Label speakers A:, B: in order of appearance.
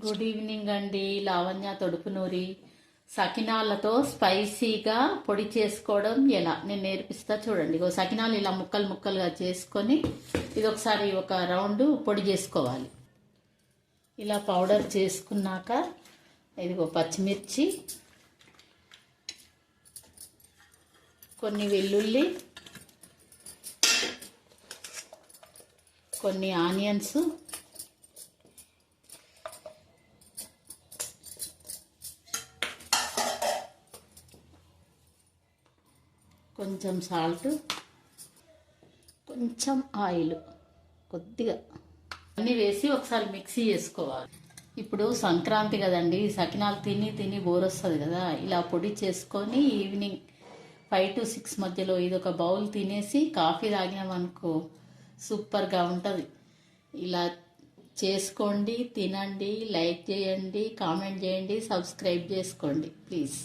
A: Good evening అండి. లావణ్య తొడుపునూరి. సకినాలతో స్పైసీగా పొడి చేసుకోవడం ఎలా నేను నేర్పిస్తా చూడండి. ఇగో సకినాలు ఇలా ముక్కలు ముక్కలుగా చేసుకొని ఇది ఒకసారి ఒక రౌండ్ పొడి చేసుకోవాలి. ఇలా పౌడర్ చేసుకున్నాక ఇదిగో పచ్చిమిర్చి, కొన్ని వెల్లుల్లి, కొన్ని ఆనియన్స్, కొంచెం సాల్ట్, కొంచెం ఆయిల్, కొద్దిగా అన్నీ వేసి ఒకసారి మిక్సీ చేసుకోవాలి. ఇప్పుడు సంక్రాంతి కదండి, సకినాలు తిని తిని బోర్ వస్తుంది కదా. ఇలా పొడి చేసుకొని ఈవినింగ్ 5 to 6 మధ్యలో ఇది ఒక బౌల్ తినేసి కాఫీ తాగినామనుకో సూపర్గా ఉంటుంది. ఇలా చేసుకోండి, తినండి, లైక్ చేయండి, కామెంట్ చేయండి, సబ్స్క్రైబ్ చేసుకోండి ప్లీజ్.